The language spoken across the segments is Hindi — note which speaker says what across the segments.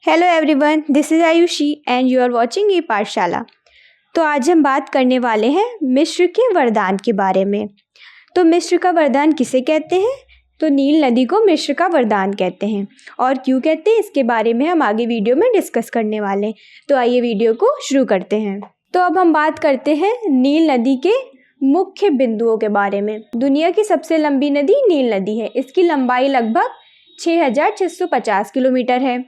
Speaker 1: Hello everyone, this is Ayushi and you are watching ये पाठशाला। तो आज हम बात करने वाले हैं मिस्र के वरदान के बारे में। तो मिस्र का वरदान किसे कहते हैं? तो नील नदी को मिस्र का वरदान कहते हैं। और क्यों कहते हैं इसके बारे में हम आगे वीडियो में डिस्कस करने वाले हैं। तो आइए वीडियो को शुरू करते हैं। तो अब हम बात करते हैं नील नदी के मुख्य बिंदुओं के बारे में। दुनिया की सबसे लंबी नदी नील नदी है। इसकी लंबाई लगभग 6,650 किलोमीटर है।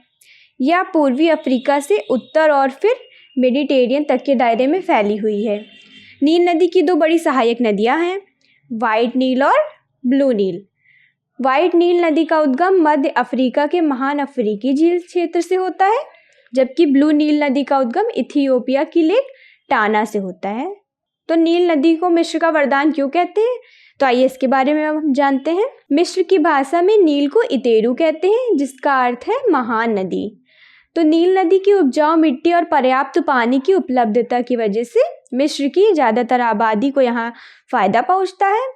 Speaker 1: यह पूर्वी अफ्रीका से उत्तर और फिर मेडिटेरियन तक के दायरे में फैली हुई है। नील नदी की दो बड़ी सहायक नदियां हैं, वाइट नील और ब्लू नील। वाइट नील नदी का उद्गम मध्य अफ्रीका के महान अफ्रीकी झील क्षेत्र से होता है, जबकि ब्लू नील नदी का उद्गम इथियोपिया की लेक टाना से होता है। तो नील नदी को मिस्र का वरदान क्यों कहते हैं? तो आइए इसके बारे में हम जानते हैं। मिस्र की भाषा में नील को इतेरू कहते हैं, जिसका अर्थ है महान नदी। तो नील नदी की उपजाऊ मिट्टी और पर्याप्त पानी की उपलब्धता की वजह से मिस्र की ज़्यादातर आबादी को यहाँ फ़ायदा पहुँचता है।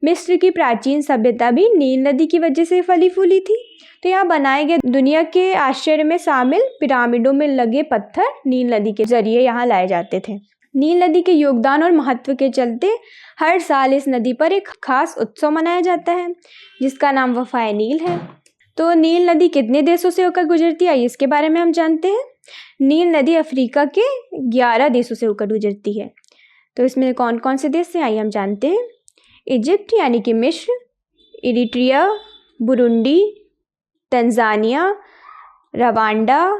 Speaker 1: मिस्र की प्राचीन सभ्यता भी नील नदी की वजह से फली फूली थी। तो यहाँ बनाए गए दुनिया के आश्चर्य में शामिल पिरामिडों में लगे पत्थर नील नदी के जरिए यहाँ लाए जाते थे। नील नदी के योगदान और महत्व के चलते हर साल इस नदी पर एक खास उत्सव मनाया जाता है, जिसका नाम वफ़ाए नील है। तो नील नदी कितने देशों से होकर गुजरती है, इसके बारे में हम जानते हैं। नील नदी अफ्रीका के 11 देशों से होकर गुजरती है। तो इसमें कौन कौन से देश हैं, आइए हम जानते हैं। इजिप्ट यानी कि मिस्र, Eritrea, Burundi, Tanzania, Rwanda,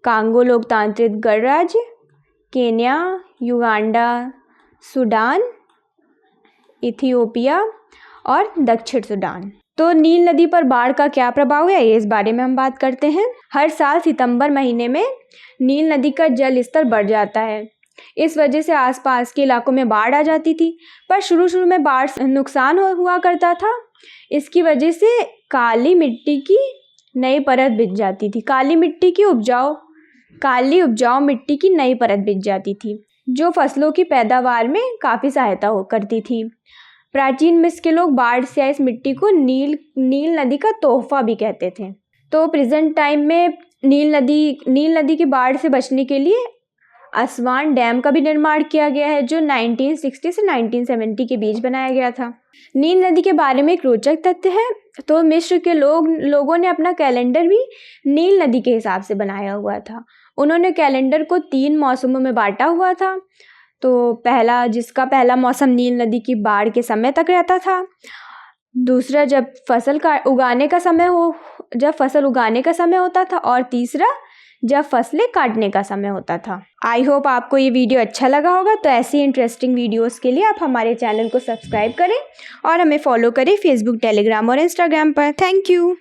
Speaker 1: Congo लोकतांत्रिक गणराज्य, केन्या, युगांडा, सूडान, इथियोपिया और दक्षिण सूडान। तो नील नदी पर बाढ़ का क्या प्रभाव है, इस बारे में हम बात करते हैं। हर साल सितंबर महीने में नील नदी का जल स्तर बढ़ जाता है। इस वजह से आसपास के इलाकों में बाढ़ आ जाती थी, पर शुरू में बाढ़ से नुकसान हुआ करता था। इसकी वजह से काली मिट्टी की नई परत बिछ जाती थी। काली उपजाऊ मिट्टी की नई परत बिछ जाती थी, जो फसलों की पैदावार में काफ़ी सहायता करती थी। प्राचीन मिस्र के लोग बाढ़ से आई इस मिट्टी को नील नदी का तोहफा भी कहते थे। तो प्रेजेंट टाइम में नील नदी की बाढ़ से बचने के लिए असवान डैम का भी निर्माण किया गया है, जो 1960 से 1970 के बीच बनाया गया था। नील नदी के बारे में एक रोचक तथ्य है। तो मिस्र के लोगों ने अपना कैलेंडर भी नील नदी के हिसाब से बनाया हुआ था। उन्होंने कैलेंडर को 3 मौसमों में बांटा हुआ था। तो जिसका पहला मौसम नील नदी की बाढ़ के समय तक रहता था। दूसरा जब फसल उगाने का समय होता था, और तीसरा जब फसलें काटने का समय होता था। आई होप आपको ये वीडियो अच्छा लगा होगा। तो ऐसी इंटरेस्टिंग वीडियोस के लिए आप हमारे चैनल को सब्सक्राइब करें और हमें फॉलो करें फेसबुक, टेलीग्राम और इंस्टाग्राम पर। Thank you.